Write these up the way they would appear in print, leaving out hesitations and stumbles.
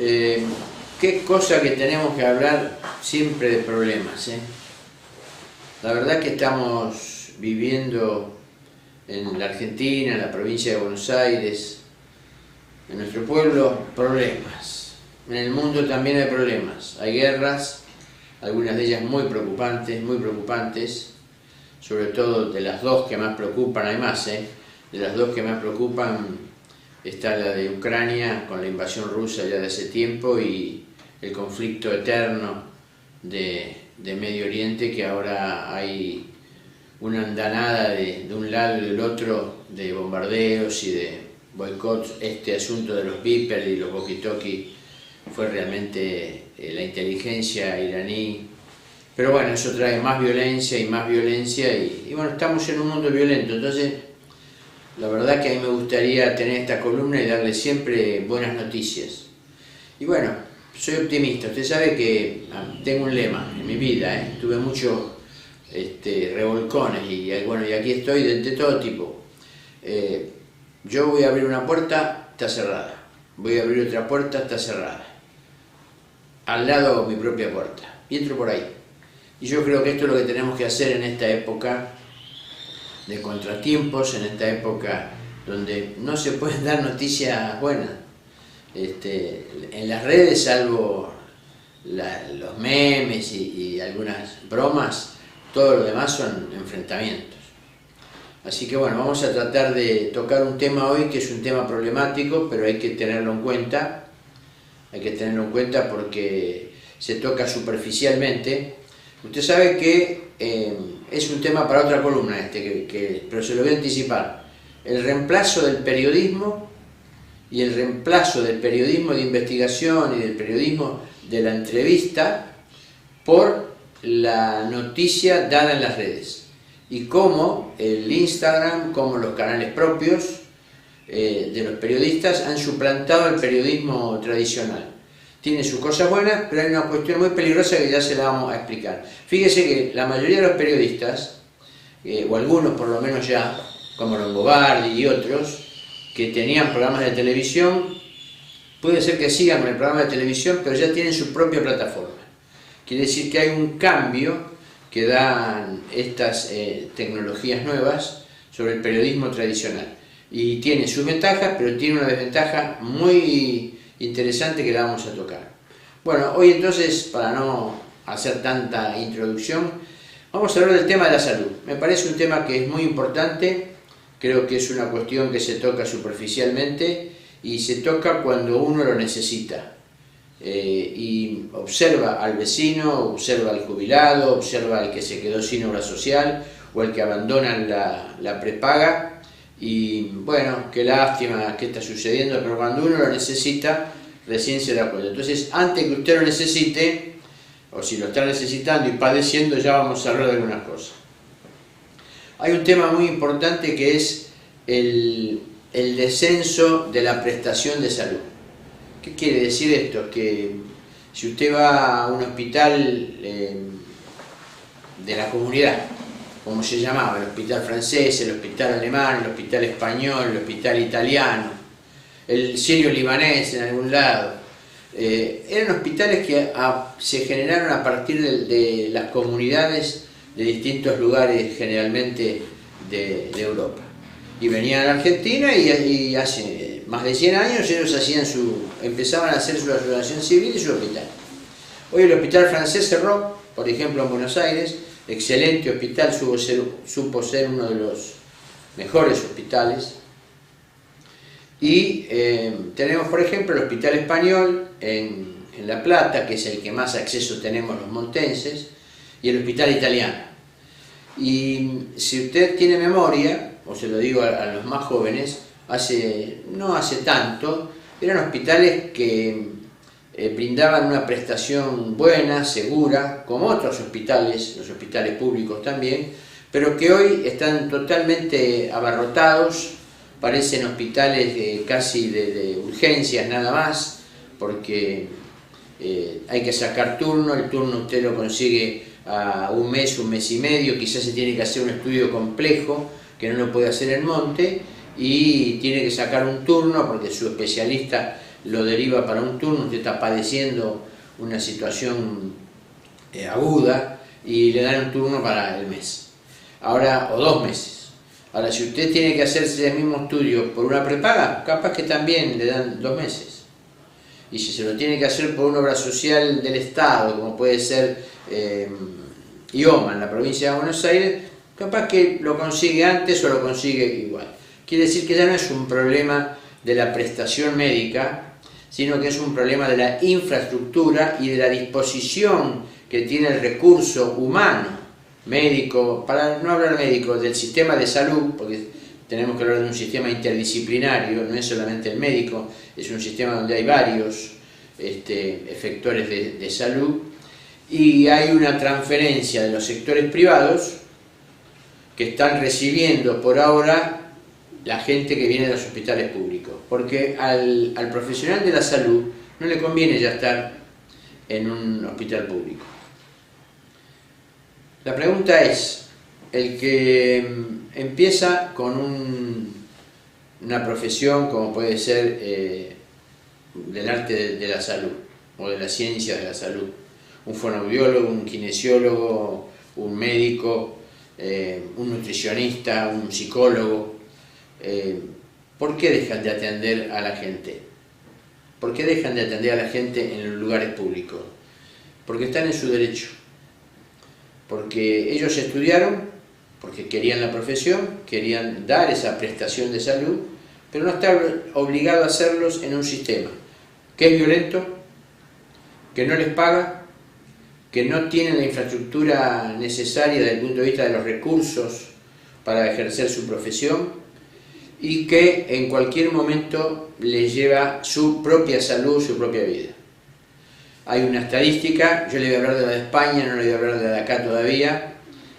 Eh, qué cosa que tenemos que hablar siempre de problemas, ¿eh? La verdad que estamos viviendo en la Argentina, en la provincia de Buenos Aires, en nuestro pueblo, problemas. En el mundo también hay problemas, hay guerras, algunas de ellas muy preocupantes, sobre todo de las dos que más preocupan, hay más, de las dos que más preocupan está la de Ucrania con la invasión rusa ya de hace tiempo y el conflicto eterno de Medio Oriente, que ahora hay una andanada de un lado y del otro de bombardeos y de boicots. Este asunto de los Viper y los walkie-talkie fue realmente la inteligencia iraní. Pero bueno, eso trae más violencia y bueno, estamos en un mundo violento. Entonces, la verdad que a mí me gustaría tener esta columna y darle siempre buenas noticias. Y bueno, soy optimista. Usted sabe que tengo un lema en mi vida, tuve muchos revolcones y bueno, y aquí estoy de todo tipo. Yo voy a abrir una puerta, está cerrada. Voy a abrir otra puerta, está cerrada. Al lado mi propia puerta. Y entro por ahí. Y yo creo que esto es lo que tenemos que hacer en esta época de contratiempos, en esta época donde no se pueden dar noticias buenas. En las redes, salvo los memes y algunas bromas, todo lo demás son enfrentamientos. Así que bueno, vamos a tratar de tocar un tema hoy que es un tema problemático, pero hay que tenerlo en cuenta. Hay que tenerlo en cuenta porque se toca superficialmente. Usted sabe que es un tema para otra columna pero se lo voy a anticipar. El reemplazo del periodismo y el reemplazo del periodismo de investigación y del periodismo de la entrevista por la noticia dada en las redes. Y cómo el Instagram, como los canales propios de los periodistas han suplantado el periodismo tradicional. Tiene sus cosas buenas, pero hay una cuestión muy peligrosa que ya se la vamos a explicar. Fíjese que la mayoría de los periodistas, o algunos por lo menos ya, como Longobardi y otros, que tenían programas de televisión, puede ser que sigan con el programa de televisión, pero ya tienen su propia plataforma. Quiere decir que hay un cambio que dan estas tecnologías nuevas sobre el periodismo tradicional. Y tiene sus ventajas, pero tiene una desventaja muy interesante que la vamos a tocar. Bueno, hoy entonces, para no hacer tanta introducción, vamos a hablar del tema de la salud. Me parece un tema que es muy importante, creo que es una cuestión que se toca superficialmente y se toca cuando uno lo necesita. Y observa al vecino, observa al jubilado, observa al que se quedó sin obra social o al que abandonan la prepaga. Y bueno, qué lástima que está sucediendo, pero cuando uno lo necesita, recién se da cuenta. Entonces, antes que usted lo necesite, o si lo está necesitando y padeciendo, ya vamos a hablar de algunas cosas. Hay un tema muy importante que es el descenso de la prestación de salud. ¿Qué quiere decir esto? Que si usted va a un hospital de la comunidad, como se llamaba, el hospital francés, el hospital alemán, el hospital español, el hospital italiano, el sirio-libanés en algún lado, eran hospitales que se generaron a partir de las comunidades de distintos lugares, generalmente de Europa. Y venían a la Argentina y hace más de 100 años ellos empezaban a hacer su asociación civil y su hospital. Hoy el hospital francés cerró, por ejemplo en Buenos Aires, excelente hospital, supo ser uno de los mejores hospitales. Y tenemos, por ejemplo, el hospital español en La Plata, que es el que más acceso tenemos los montenses, y el hospital italiano. Y si usted tiene memoria, o se lo digo a los más jóvenes, no hace tanto, eran hospitales que brindaban una prestación buena, segura, como otros hospitales, los hospitales públicos también, pero que hoy están totalmente abarrotados, parecen hospitales casi de urgencias nada más, porque hay que sacar turno, el turno usted lo consigue a un mes y medio, quizás se tiene que hacer un estudio complejo, que no lo puede hacer en monte, y tiene que sacar un turno porque su especialista lo deriva para un turno, usted está padeciendo una situación aguda y le dan un turno para el mes, ahora, o 2 meses. Ahora, si usted tiene que hacerse el mismo estudio por una prepaga, capaz que también le dan 2 meses. Y si se lo tiene que hacer por una obra social del Estado, como puede ser IOMA en la provincia de Buenos Aires, capaz que lo consigue antes o lo consigue igual. Quiere decir que ya no es un problema de la prestación médica, sino que es un problema de la infraestructura y de la disposición que tiene el recurso humano, médico, para no hablar médico, del sistema de salud, porque tenemos que hablar de un sistema interdisciplinario, no es solamente el médico, es un sistema donde hay varios efectores de salud, y hay una transferencia de los sectores privados que están recibiendo por ahora la gente que viene de los hospitales públicos, porque al profesional de la salud no le conviene ya estar en un hospital público. La pregunta es, el que empieza con una profesión como puede ser del arte de la salud o de la ciencia de la salud, un fonoaudiólogo, un kinesiólogo, un médico, un nutricionista, un psicólogo, ¿por qué dejan de atender a la gente? ¿Por qué dejan de atender a la gente en los lugares públicos? Porque están en su derecho, porque ellos estudiaron, porque querían la profesión, querían dar esa prestación de salud, pero no están obligados a hacerlos en un sistema que es violento, que no les paga, que no tienen la infraestructura necesaria desde el punto de vista de los recursos para ejercer su profesión y que en cualquier momento les lleva su propia salud, su propia vida. Hay una estadística, yo le voy a hablar de la de España, no le voy a hablar de la de acá todavía,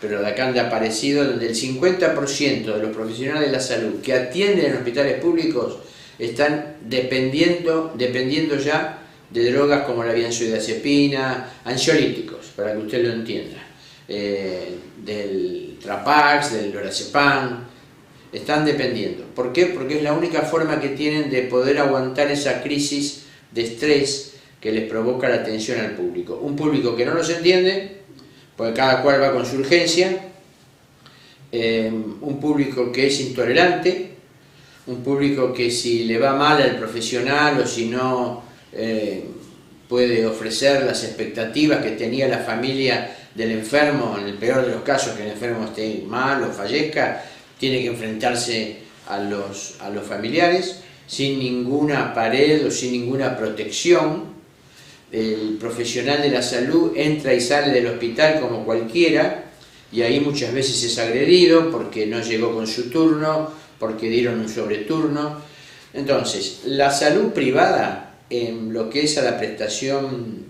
pero de acá han aparecido, donde el 50% de los profesionales de la salud que atienden en hospitales públicos están dependiendo ya de drogas como la benzodiazepina, ansiolíticos, para que usted lo entienda, del Trapax, del lorazepam, están dependiendo. ¿Por qué? Porque es la única forma que tienen de poder aguantar esa crisis de estrés que les provoca la atención al público. Un público que no los entiende, porque cada cual va con su urgencia, un público que es intolerante, un público que si le va mal al profesional o si no puede ofrecer las expectativas que tenía la familia del enfermo, en el peor de los casos que el enfermo esté mal o fallezca, tiene que enfrentarse a los familiares sin ninguna pared o sin ninguna protección. El profesional de la salud entra y sale del hospital como cualquiera y ahí muchas veces es agredido porque no llegó con su turno, porque dieron un sobreturno. Entonces, la salud privada en lo que es a la prestación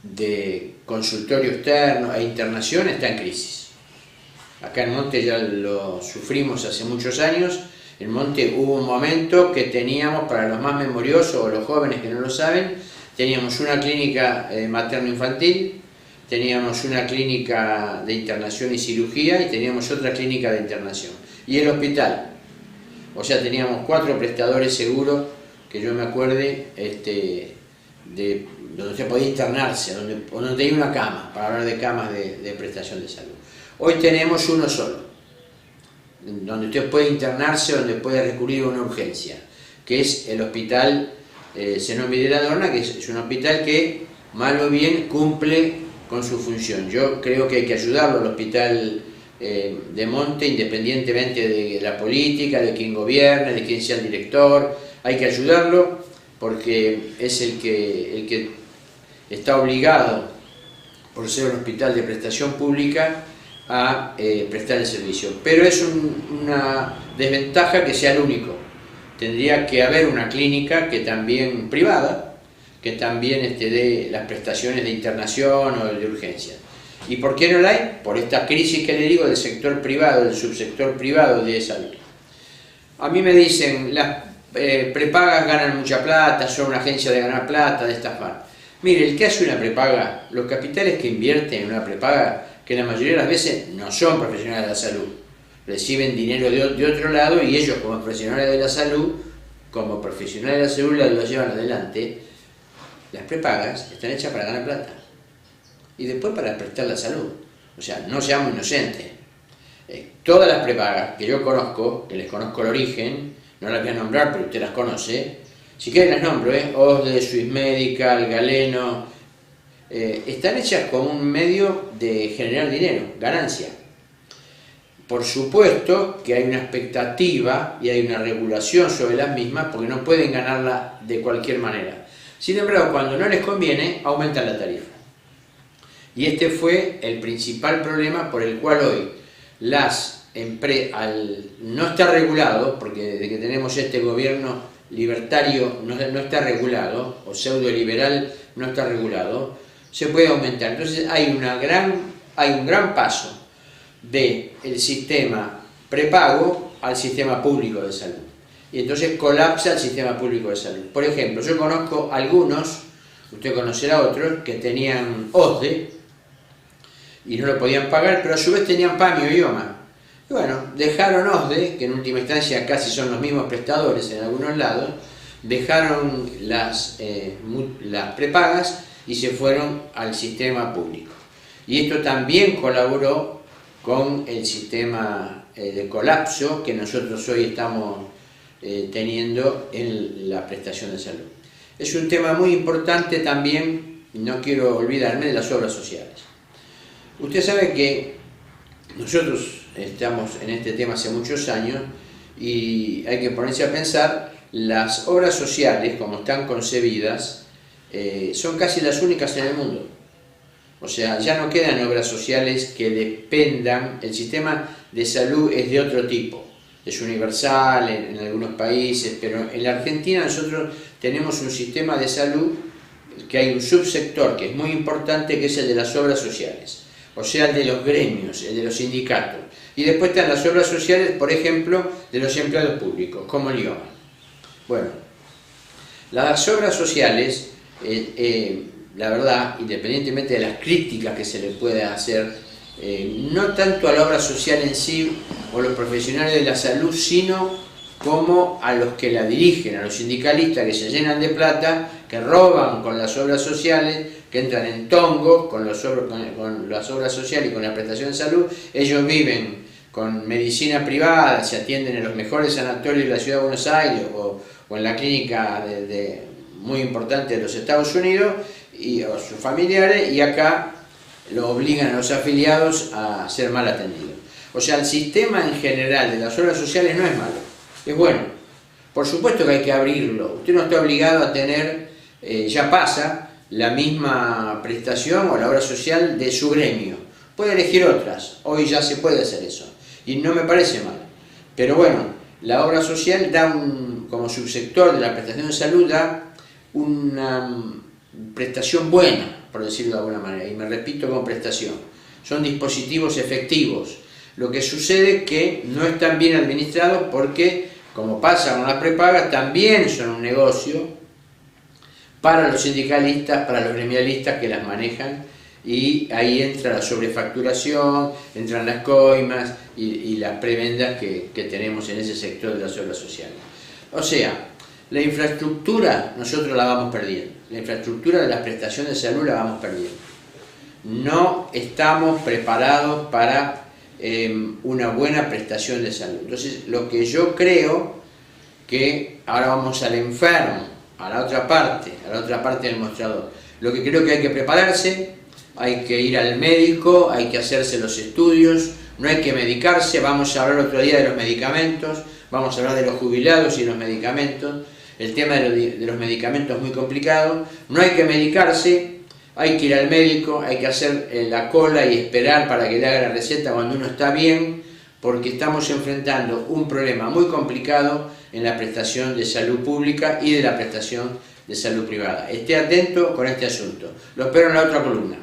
de consultorio externo e internación está en crisis. Acá en Monte ya lo sufrimos hace muchos años. En Monte hubo un momento que teníamos, para los más memoriosos o los jóvenes que no lo saben, teníamos una clínica materno-infantil, teníamos una clínica de internación y cirugía y teníamos otra clínica de internación. Y el hospital, o sea, teníamos 4 prestadores seguros, que yo me acuerde, de donde usted podía internarse, donde tenía una cama, para hablar de camas de prestación de salud. Hoy tenemos uno solo, donde usted puede internarse, donde puede recurrir a una urgencia, que es el hospital Zenón Videla-Dorna, que es un hospital que, mal o bien, cumple con su función. Yo creo que hay que ayudarlo al hospital de Monte, independientemente de la política, de quién gobierne, de quién sea el director, hay que ayudarlo porque es el que está obligado, por ser un hospital de prestación pública, a prestar el servicio. Pero es una desventaja que sea el único. Tendría que haber una clínica que también privada, que también dé las prestaciones de internación o de urgencia. ¿Y por qué no la hay? Por esta crisis que le digo del sector privado, del subsector privado de salud. A mí me dicen, las prepagas ganan mucha plata, son una agencia de ganar plata, de estafar. Mire, el que hace una prepaga, los capitales que invierten en una prepaga, que la mayoría de las veces no son profesionales de la salud, reciben dinero de otro lado y ellos como profesionales de la salud como profesionales de la salud lo llevan adelante, las prepagas están hechas para ganar plata y después para prestar la salud. O sea, no seamos inocentes. Todas las prepagas que yo conozco, que les conozco el origen, no las voy a nombrar, pero usted las conoce, si quieren las nombro, OSDE, Swiss Medical, Galeno, están hechas como un medio de generar dinero, ganancia. Por supuesto que hay una expectativa y hay una regulación sobre las mismas porque no pueden ganarla de cualquier manera. Sin embargo, cuando no les conviene, aumentan la tarifa. Y este fue el principal problema por el cual hoy al no estar regulado, porque desde que tenemos este gobierno libertario no está regulado, o pseudo-liberal no está regulado, se puede aumentar. Entonces hay un gran paso del sistema prepago al sistema público de salud. Y entonces colapsa el sistema público de salud. Por ejemplo, yo conozco algunos, usted conocerá otros, que tenían OSDE y no lo podían pagar, pero a su vez tenían PAMI o IOMA. Y bueno, dejaron OSDE, que en última instancia casi son los mismos prestadores en algunos lados, dejaron las prepagas y se fueron al sistema público. Y esto también colaboró con el sistema de colapso que nosotros hoy estamos teniendo en la prestación de salud. Es un tema muy importante también, no quiero olvidarme, de las obras sociales. Usted sabe que nosotros estamos en este tema hace muchos años y hay que ponerse a pensar, las obras sociales como están concebidas son casi las únicas en el mundo. O sea, ya no quedan obras sociales que dependan, el sistema de salud es de otro tipo, es universal en algunos países, pero en la Argentina nosotros tenemos un sistema de salud que hay un subsector que es muy importante, que es el de las obras sociales, o sea, el de los gremios, el de los sindicatos, y después están las obras sociales, por ejemplo, de los empleados públicos, como el IOMA. Bueno, las obras sociales, la verdad, independientemente de las críticas que se le pueda hacer, no tanto a la obra social en sí o los profesionales de la salud, sino como a los que la dirigen, a los sindicalistas que se llenan de plata, que roban con las obras sociales, que entran en tongo con las obras sociales y con la prestación de salud. Ellos viven con medicina privada, se atienden en los mejores sanatorios de la ciudad de Buenos Aires o en la clínica muy importante de los Estados Unidos, o sus familiares, y acá lo obligan a los afiliados a ser mal atendidos. O sea, el sistema en general de las obras sociales no es malo, es bueno. Por supuesto que hay que abrirlo. Usted no está obligado a tener, ya pasa, la misma prestación o la obra social de su gremio. Puede elegir otras, hoy ya se puede hacer eso, y no me parece mal. Pero bueno, la obra social da como subsector de la prestación de salud, da una prestación buena, por decirlo de alguna manera, y me repito con prestación. Son dispositivos efectivos. Lo que sucede es que no están bien administrados porque, como pasa con las prepagas, también son un negocio para los sindicalistas, para los gremialistas que las manejan, y ahí entra la sobrefacturación, entran las coimas y las prebendas que tenemos en ese sector de las obras sociales. O sea, la infraestructura nosotros la vamos perdiendo, la infraestructura de la prestación de salud la vamos perdiendo. No estamos preparados para una buena prestación de salud. Entonces, lo que yo creo que ahora vamos al enfermo, a la otra parte del mostrador. Lo que creo que hay que prepararse, hay que ir al médico, hay que hacerse los estudios, no hay que medicarse. Vamos a hablar otro día de los medicamentos, vamos a hablar de los jubilados y los medicamentos. El tema de los medicamentos es muy complicado. No hay que medicarse, hay que ir al médico, hay que hacer la cola y esperar para que le haga la receta cuando uno está bien, porque estamos enfrentando un problema muy complicado en la prestación de salud pública y de la prestación de salud privada. Esté atento con este asunto. Lo espero en la otra columna.